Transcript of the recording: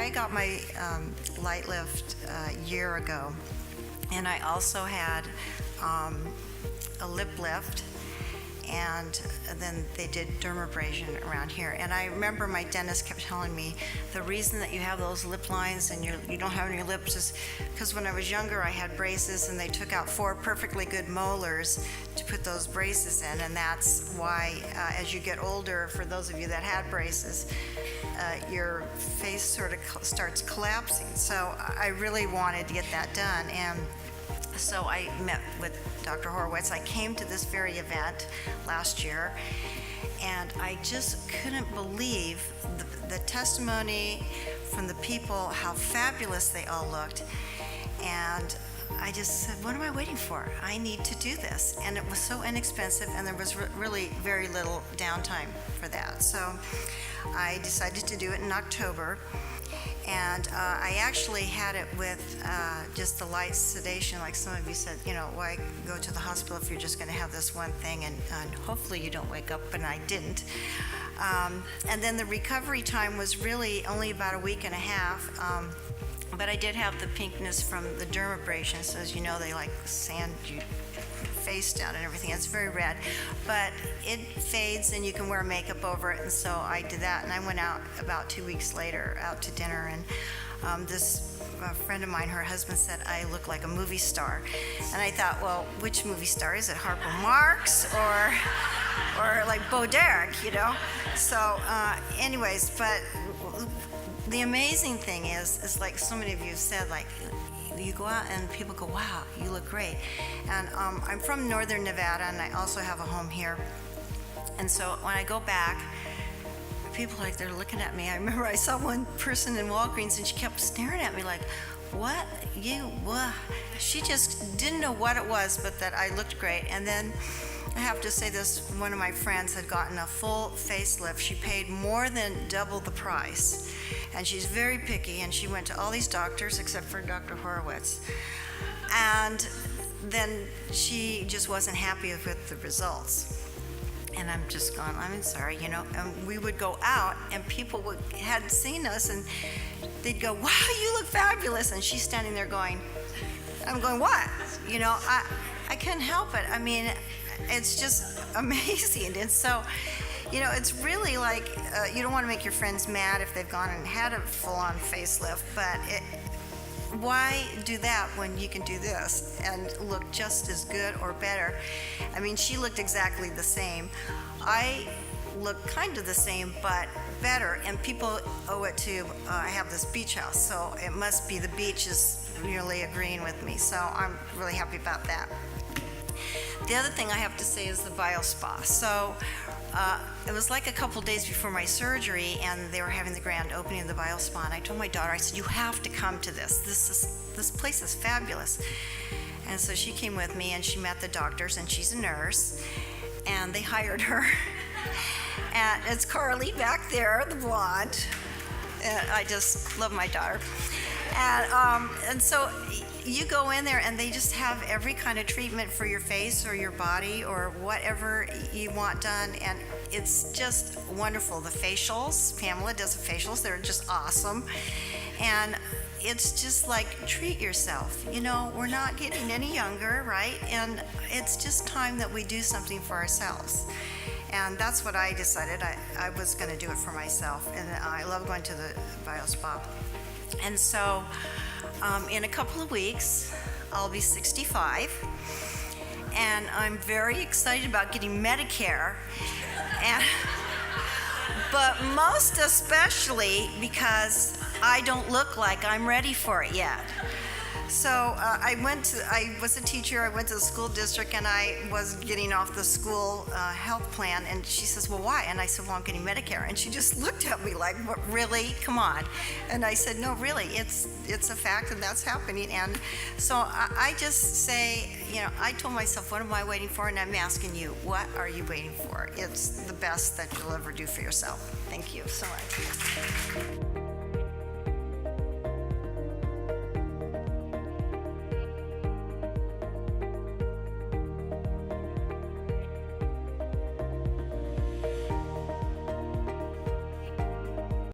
I got my LiteLift a year ago, and I also had a lip lift, and then they did dermabrasion around here. And I remember my dentist kept telling me the reason that you have those lip lines and you don't have any lips is because when I was younger I had braces and they took out 4 perfectly good molars to put those braces in, and that's why as you get older, for those of you that had braces, your face sort of starts collapsing. So I really wanted to get that done, and so I met with Dr. Horowitz. I came to this very event last year, and I just couldn't believe the testimony from the people, how fabulous they all looked. And I just said, what am I waiting for? I need to do this. And it was so inexpensive, and there was really very little downtime for that. So I decided to do it in October. And I actually had it with just the light sedation, like some of you said, why go to the hospital if you're just going to have this one thing, and hopefully you don't wake up, and I didn't. And then the recovery time was really only about a week and a half, but I did have the pinkness from the dermabrasion, so as you know, they like sand you face down and everything. It's very red, but it fades and you can wear makeup over it, and so I did that, and I went out about 2 weeks later out to dinner, and this friend of mine, her husband, said I look like a movie star, and I thought, well, which movie star is it, Harper Marx or like Bo Derek, So anyways, but the amazing thing is like so many of you said, like, you go out and people go, wow, you look great. And I'm from northern Nevada, and I also have a home here. And so when I go back, people they're looking at me. I remember I saw one person in Walgreens, and she kept staring at me like, what? She just didn't know what it was, but that I looked great. And then I have to say this, one of my friends had gotten a full facelift. She paid more than double the price. And she's very picky, and she went to all these doctors except for Dr. Horowitz. And then she just wasn't happy with the results. And I'm just going, I'm sorry, And we would go out, and people hadn't seen us, and they'd go, wow, you look fabulous. And she's standing there going, I'm going, what? I couldn't help it. I mean, it's just amazing. And so, it's really like you don't want to make your friends mad if they've gone and had a full-on facelift, but why do that when you can do this and look just as good or better? I mean, she looked exactly the same. I look kind of the same, but better, and people owe it to I have this beach house, so it must be the beach is really agreeing with me, so I'm really happy about that. The other thing I have to say is the biospa. So it was like a couple days before my surgery, and they were having the grand opening of the biospa, and I told my daughter, I said, you have to come to this. This place is fabulous. And so she came with me, and she met the doctors, and she's a nurse, and they hired her. And it's Carly back there, the blonde. And I just love my daughter. And so you go in there, and they just have every kind of treatment for your face or your body or whatever you want done, and it's just wonderful. The facials, Pamela does the facials, they're just awesome. And it's just like, treat yourself. We're not getting any younger, right? And it's just time that we do something for ourselves. And that's what I decided. I was going to do it for myself, and I love going to the biospa. And so in a couple of weeks, I'll be 65, and I'm very excited about getting Medicare, but most especially because I don't look like I'm ready for it yet. So I was a teacher, I went to the school district, and I was getting off the school health plan, and she says, well, why? And I said, well, I'm getting Medicare. And she just looked at me like, what, really? Come on. And I said, no, really, it's a fact, and that's happening. And so I just say, I told myself, what am I waiting for? And I'm asking you, what are you waiting for? It's the best that you'll ever do for yourself. Thank you so much.